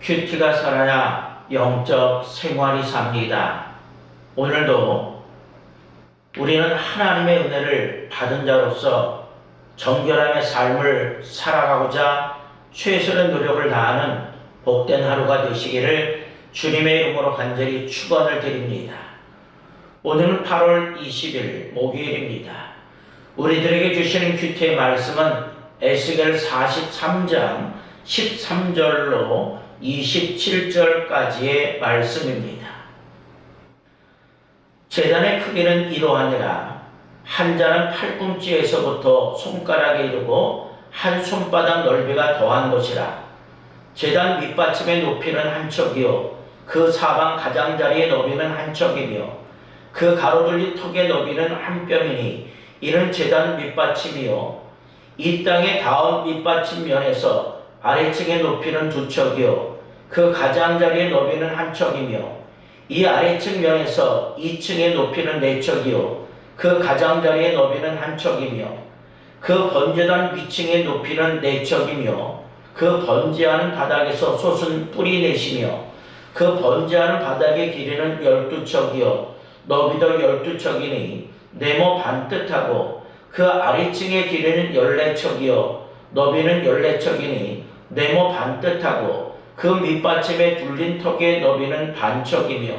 큐티가 살아야 영적 생활이 삽니다. 오늘도 우리는 하나님의 은혜를 받은 자로서 정결함의 삶을 살아가고자 최선의 노력을 다하는 복된 하루가 되시기를 주님의 이름으로 간절히 축원을 드립니다. 오늘은 8월 20일 목요일입니다. 우리들에게 주시는 큐티의 말씀은 에스겔 43장 13절로 27절까지의 말씀입니다. 제단의 크기는 이러하니라. 한 자는 팔꿈치에서부터 손가락에 이르고 한 손바닥 넓이가 더한 것이라. 제단 밑받침의 높이는 한 척이요 그 사방 가장자리의 너비는 한 척이며 그 가로둘린 턱의 너비는 한 뼘이니 이는 제단 밑받침이요 이 땅의 닿은 밑받침 면에서 아래층의 높이는 두 척이요 그 가장자리의 너비는 한 척이며 이 아래층 면에서 2층의 높이는 네 척이요 그 가장자리의 너비는 한 척이며 그 번제단 위층의 높이는 네 척이며 그 번제하는 바닥에서 솟은 뿌리 넷이며 그 번제하는 바닥의 길이는 12척이요 너비도 12척이니 네모 반뜻하고 그 아래층의 길이는 14척이요 너비는 14척이니 네모 반뜻하고 그 밑받침에 둘린 턱의 너비는 반척이며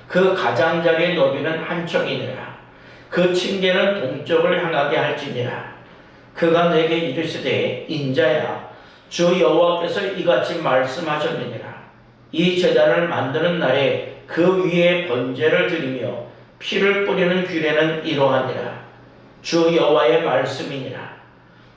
그 가장자리의 너비는 한 척이니라. 그 층계는 동쪽을 향하게 할지니라. 그가 내게 이르시되 인자야 주 여호와께서 이같이 말씀하셨느니라. 이 제단을 만드는 날에 그 위에 번제를 드리며 피를 뿌리는 규례는 이러하니라. 주 여호와의 말씀이니라.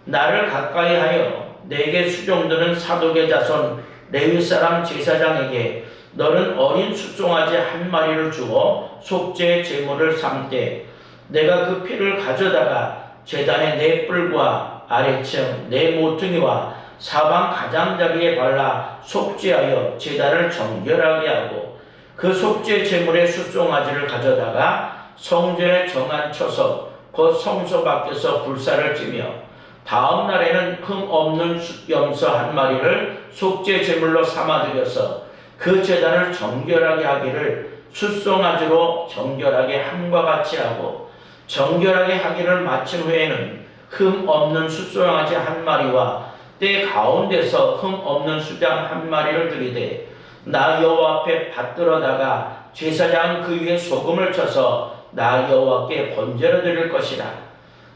나를 가까이 하여 내게 수종드는 사독의 자손 레위 사람 제사장에게 너는 어린 숫송아지 한 마리를 주어 속죄의 제물을 삼되 내가 그 피를 가져다가 제단의 네 뿔과 아래층 네 모퉁이와 사방 가장자리에 발라 속죄하여 제단을 정결하게 하고 그 속죄 제물의 숫송아지를 가져다가 성전에 정한 처석 곧 성소 밖에서 불사를 지며 다음 날에는 흠 없는 숫염소 한 마리를 속죄 제물로 삼아들여서 그 제단을 정결하게 하기를 숫송아지로 정결하게 함과 같이 하고 정결하게 하기를 마친 후에는 흠 없는 숫송아지 한 마리와 때 가운데서 흠 없는 수장 한 마리를 들이되 나 여호와 앞에 받들어다가 제사장 그 위에 소금을 쳐서 나 여호와께 번제로 드릴 것이라.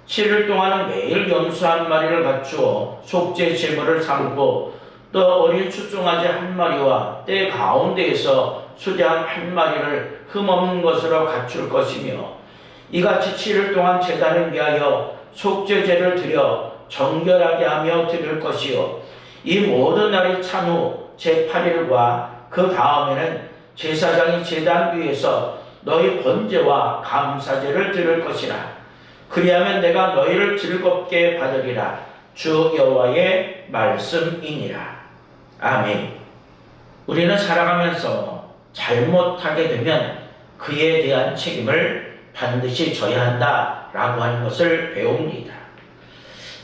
7일 동안은 매일 염소 한 마리를 갖추어 속죄 제물을 삼고 또 어린 숫송아지 한 마리와 때 가운데에서 수장 한 마리를 흠없는 것으로 갖출 것이며 이같이 7일 동안 제단을 위하여 속죄제를 드려 정결하게 하며 드릴 것이요 이 모든 날이 찬 후 제8일과 그 다음에는 제사장이 제단 위에서 너희 번제와 감사제를 드릴 것이라. 그리하면 내가 너희를 즐겁게 받으리라. 주 여호와의 말씀이니라. 아멘. 우리는 살아가면서 잘못하게 되면 그에 대한 책임을 반드시 져야 한다라고 하는 것을 배웁니다.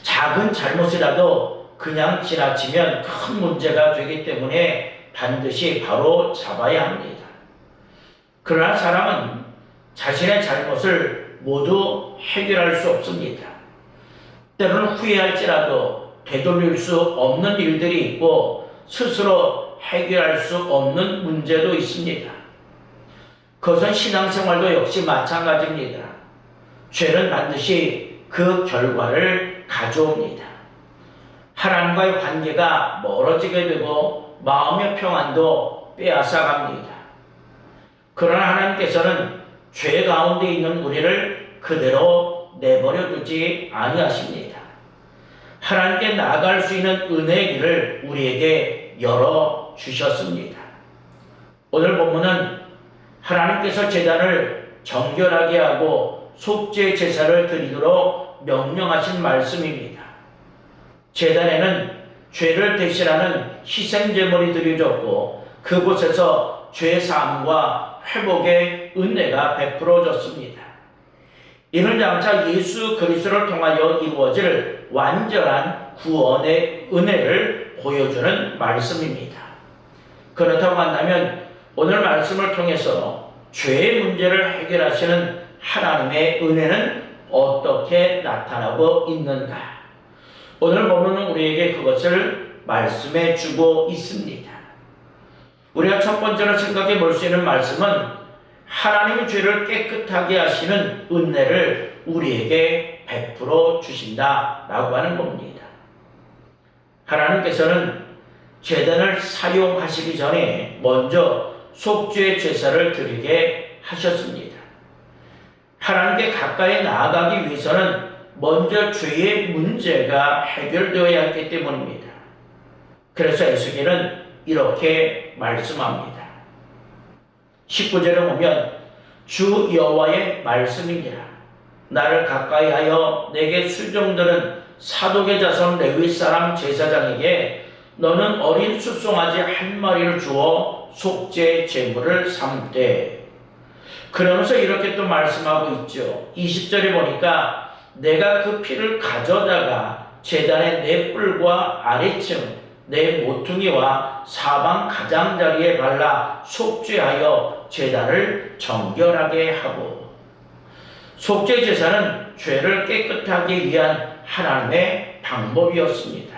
작은 잘못이라도 그냥 지나치면 큰 문제가 되기 때문에 반드시 바로 잡아야 합니다. 그러나 사람은 자신의 잘못을 모두 해결할 수 없습니다. 때로는 후회할지라도 되돌릴 수 없는 일들이 있고 스스로 해결할 수 없는 문제도 있습니다. 그것은 신앙생활도 역시 마찬가지입니다. 죄는 반드시 그 결과를 가져옵니다. 하나님과의 관계가 멀어지게 되고 마음의 평안도 빼앗아갑니다. 그러나 하나님께서는 죄 가운데 있는 우리를 그대로 내버려 두지 아니하십니다. 하나님께 나아갈 수 있는 은혜의 길을 우리에게 열어 주셨습니다. 오늘 본문은 하나님께서 제단을 정결하게 하고 속죄 제사를 드리도록 명령하신 말씀입니다. 제단에는 죄를 대신하는 희생제물이 드려졌고 그곳에서 죄사함과 회복의 은혜가 베풀어졌습니다. 이는 장차 예수 그리스도를 통하여 이루어질 완전한 구원의 은혜를 보여주는 말씀입니다. 그렇다고 한다면 오늘 말씀을 통해서 죄의 문제를 해결하시는 하나님의 은혜는 어떻게 나타나고 있는가? 오늘 본문은 우리에게 그것을 말씀해 주고 있습니다. 우리가 첫 번째로 생각해 볼 수 있는 말씀은 하나님의 죄를 깨끗하게 하시는 은혜를 우리에게 베풀어 주신다라고 하는 겁니다. 하나님께서는 제단을 사용하시기 전에 먼저 속죄 제사를 드리게 하셨습니다. 하나님께 가까이 나아가기 위해서는 먼저 죄의 문제가 해결되어야 했기 때문입니다. 그래서 에스겔은 이렇게 말씀합니다. 19절에 보면 주 여호와의 말씀이니라. 나를 가까이하여 내게 수종들은 사독의 자손 레위 사람 제사장에게 너는 어린 숫송아지 한 마리를 주어 속죄 제물을 삼되. 그러면서 이렇게 또 말씀하고 있죠. 20절에 보니까 내가 그 피를 가져다가 제단의 네 뿔과 아래층 내 모퉁이와 사방 가장자리에 발라 속죄하여 제단을 정결하게 하고. 속죄 제사는 죄를 깨끗하게 위한 하나님의 방법이었습니다.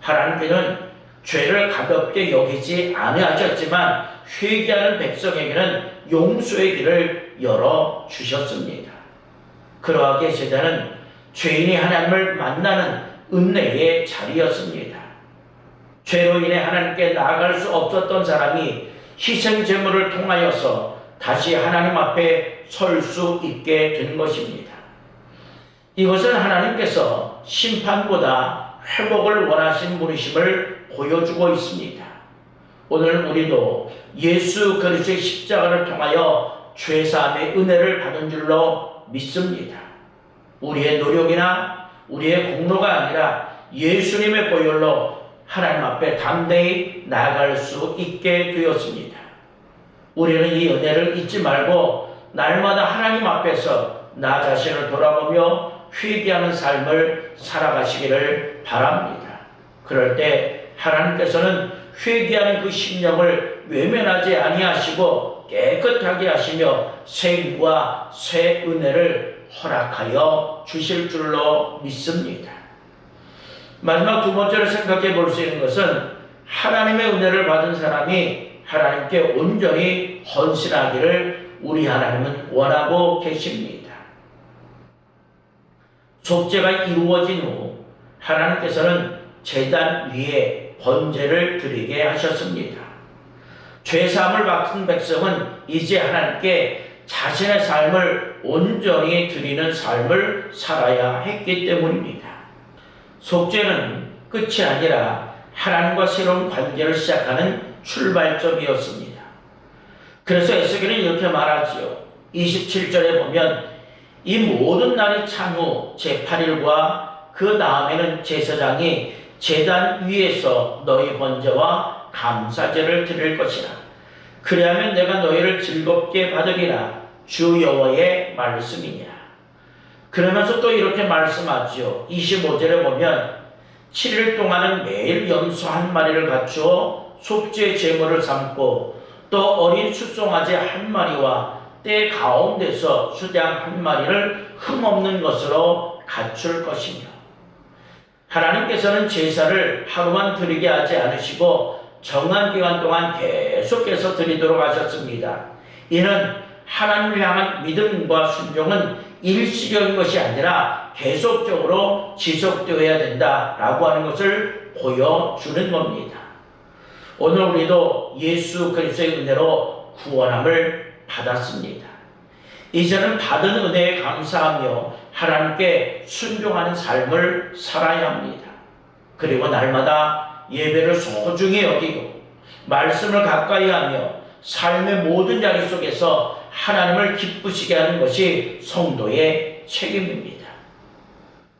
하나님께는 죄를 가볍게 여기지 아니하셨지만 회개하는 백성에게는 용서의 길을 열어 주셨습니다. 그러하게 제단은 죄인이 하나님을 만나는 은혜의 자리였습니다. 죄로 인해 하나님께 나아갈 수 없었던 사람이 희생 제물을 통하여서 다시 하나님 앞에 설 수 있게 된 것입니다. 이것은 하나님께서 심판보다 회복을 원하신 분이심을 보여주고 있습니다. 오늘 우리도 예수 그리스도의 십자가를 통하여 죄사함의 은혜를 받은 줄로 믿습니다. 우리의 노력이나 우리의 공로가 아니라 예수님의 보혈로 하나님 앞에 담대히 나아갈 수 있게 되었습니다. 우리는 이 은혜를 잊지 말고 날마다 하나님 앞에서 나 자신을 돌아보며 회개하는 삶을 살아가시기를 바랍니다. 그럴 때 하나님께서는 회개하는 그 심령을 외면하지 아니하시고 깨끗하게 하시며 새 힘과 새 은혜를 허락하여 주실 줄로 믿습니다. 마지막 두 번째로 생각해 볼 수 있는 것은 하나님의 은혜를 받은 사람이 하나님께 온전히 헌신하기를 우리 하나님은 원하고 계십니다. 속죄가 이루어진 후 하나님께서는 제단 위에 번제를 드리게 하셨습니다. 죄사함을 받은 백성은 이제 하나님께 자신의 삶을 온전히 드리는 삶을 살아야 했기 때문입니다. 속죄는 끝이 아니라 하나님과 새로운 관계를 시작하는 출발점이었습니다. 그래서 에스겔은 이렇게 말하지요. 27절에 보면 이 모든 날이 찬 후 제8일과 그 다음에는 제사장이 제단 위에서 너희 번제와 감사제를 드릴 것이라. 그리하면 내가 너희를 즐겁게 받으리라. 주 여호와의 말씀이니라. 그러면서 또 이렇게 말씀하지요. 25절에 보면 7일 동안은 매일 염소 한 마리를 갖추어 속죄 제물을 삼고 또 어린 숫송아지 한 마리와 때 가운데서 수장 한 마리를 흠없는 것으로 갖출 것이며. 하나님께서는 제사를 하루만 드리게 하지 않으시고 정한 기간 동안 계속해서 드리도록 하셨습니다. 이는 하나님을 향한 믿음과 순종은 일시적인 것이 아니라 계속적으로 지속되어야 된다라고 하는 것을 보여주는 겁니다. 오늘 우리도 예수 그리스도의 은혜로 구원함을 받았습니다. 이제는 받은 은혜에 감사하며 하나님께 순종하는 삶을 살아야 합니다. 그리고 날마다 예배를 소중히 여기고 말씀을 가까이 하며 삶의 모든 자리 속에서 하나님을 기쁘시게 하는 것이 성도의 책임입니다.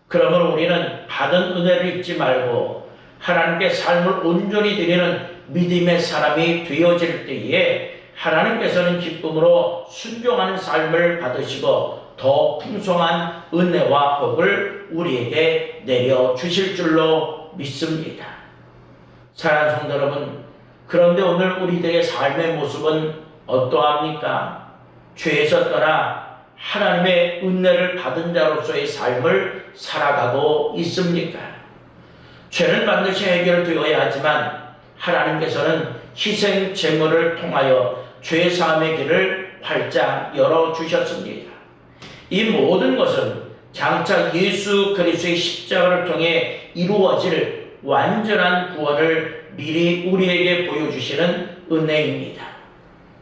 그러므로 우리는 받은 은혜를 잊지 말고 하나님께 삶을 온전히 드리는 믿음의 사람이 되어질 때에 하나님께서는 기쁨으로 순종하는 삶을 받으시고 더 풍성한 은혜와 복을 우리에게 내려주실 줄로 믿습니다. 사랑하는 성도 여러분, 그런데 오늘 우리들의 삶의 모습은 어떠합니까? 죄에서 떠나 하나님의 은혜를 받은 자로서의 삶을 살아가고 있습니까? 죄는 반드시 해결되어야 하지만 하나님께서는 희생 제물을 통하여 죄 사함의 길을 활짝 열어주셨습니다. 이 모든 것은 장차 예수 그리스도의 십자가를 통해 이루어질 완전한 구원을 미리 우리에게 보여주시는 은혜입니다.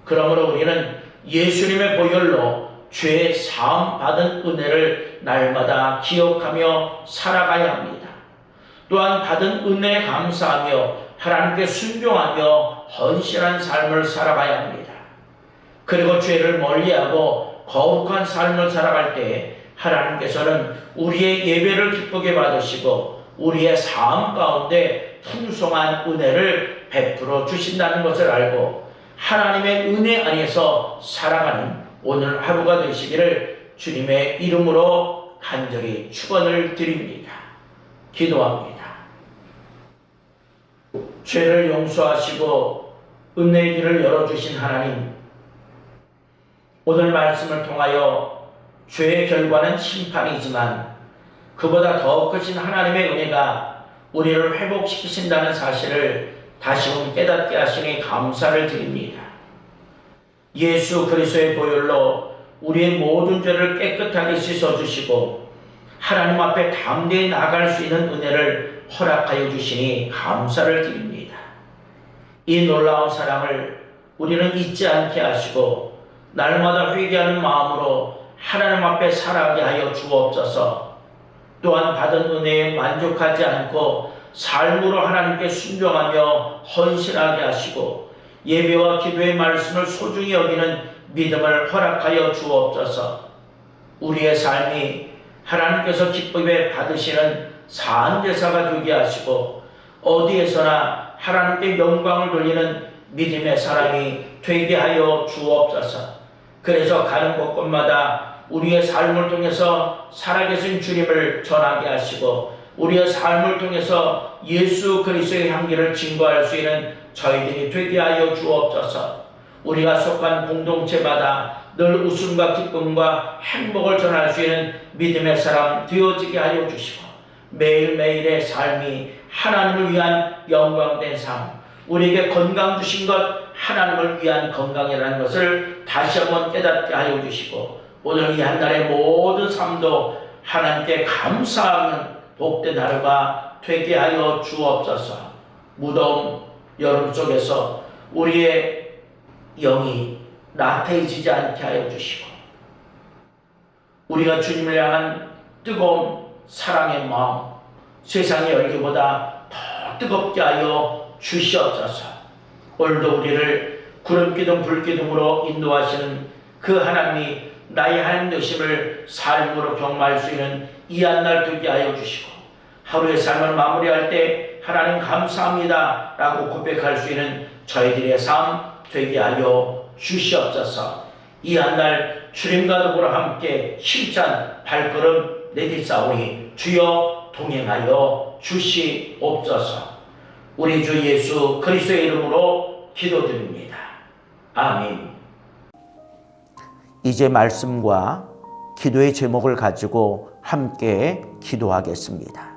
그러므로 우리는 예수님의 보혈로 죄 사함 받은 은혜를 날마다 기억하며 살아가야 합니다. 또한 받은 은혜에 감사하며 하나님께 순종하며 헌신한 삶을 살아가야 합니다. 그리고 죄를 멀리하고 거룩한 삶을 살아갈 때 하나님께서는 우리의 예배를 기쁘게 받으시고 우리의 삶 가운데 풍성한 은혜를 베풀어 주신다는 것을 알고 하나님의 은혜 안에서 살아가는 오늘 하루가 되시기를 주님의 이름으로 간절히 축원을 드립니다. 기도합니다. 죄를 용서하시고 은혜의 길을 열어주신 하나님, 오늘 말씀을 통하여 죄의 결과는 심판이지만 그보다 더 크신 하나님의 은혜가 우리를 회복시키신다는 사실을 다시금 깨닫게 하시니 감사를 드립니다. 예수 그리스도의 보혈로 우리의 모든 죄를 깨끗하게 씻어주시고 하나님 앞에 담대히 나아갈 수 있는 은혜를 허락하여 주시니 감사를 드립니다. 이 놀라운 사랑을 우리는 잊지 않게 하시고 날마다 회개하는 마음으로 하나님 앞에 살아가게 하여 주옵소서. 또한 받은 은혜에 만족하지 않고 삶으로 하나님께 순종하며 헌신하게 하시고 예배와 기도의 말씀을 소중히 여기는 믿음을 허락하여 주옵소서. 우리의 삶이 하나님께서 기쁨에 받으시는 사안제사가 되게 하시고 어디에서나 하나님께 영광을 돌리는 믿음의 사람이 되게 하여 주옵소서. 그래서 가는 곳곳마다 우리의 삶을 통해서 살아계신 주님을 전하게 하시고 우리의 삶을 통해서 예수 그리스도의 향기를 증거할 수 있는 저희들이 되게 하여 주옵소서. 우리가 속한 공동체마다 늘 웃음과 기쁨과 행복을 전할 수 있는 믿음의 사람 되어지게 하여 주시고 매일매일의 삶이 하나님을 위한 영광된 삶, 우리에게 건강 주신 것 하나님을 위한 건강이라는 것을 다시 한번 깨닫게 하여 주시고 오늘 이 한 날의 모든 삶도 하나님께 감사하는 복된 하루가 되게 하여 주옵소서. 무더운 여름 속에서 우리의 영이 나태해지지 않게 하여 주시고 우리가 주님을 향한 뜨거운 사랑의 마음 세상의 열기보다 더 뜨겁게 하여 주시옵소서. 오늘도 우리를 구름기둥 불기둥으로 인도하시는 그 하나님이 나의 하나님 되심을 삶으로 경험할 수 있는 이 한 날 되게 하여 주시고 하루의 삶을 마무리할 때 하나님 감사합니다 라고 고백할 수 있는 저희들의 삶 되게 하여 주시옵소서. 이 한 날 주님과 더불어 함께 힘찬 발걸음 내딛사오니 주여 동행하여 주시옵소서. 우리 주 예수 그리스도의 이름으로 기도드립니다. 아멘. 이제 말씀과 기도의 제목을 가지고 함께 기도하겠습니다.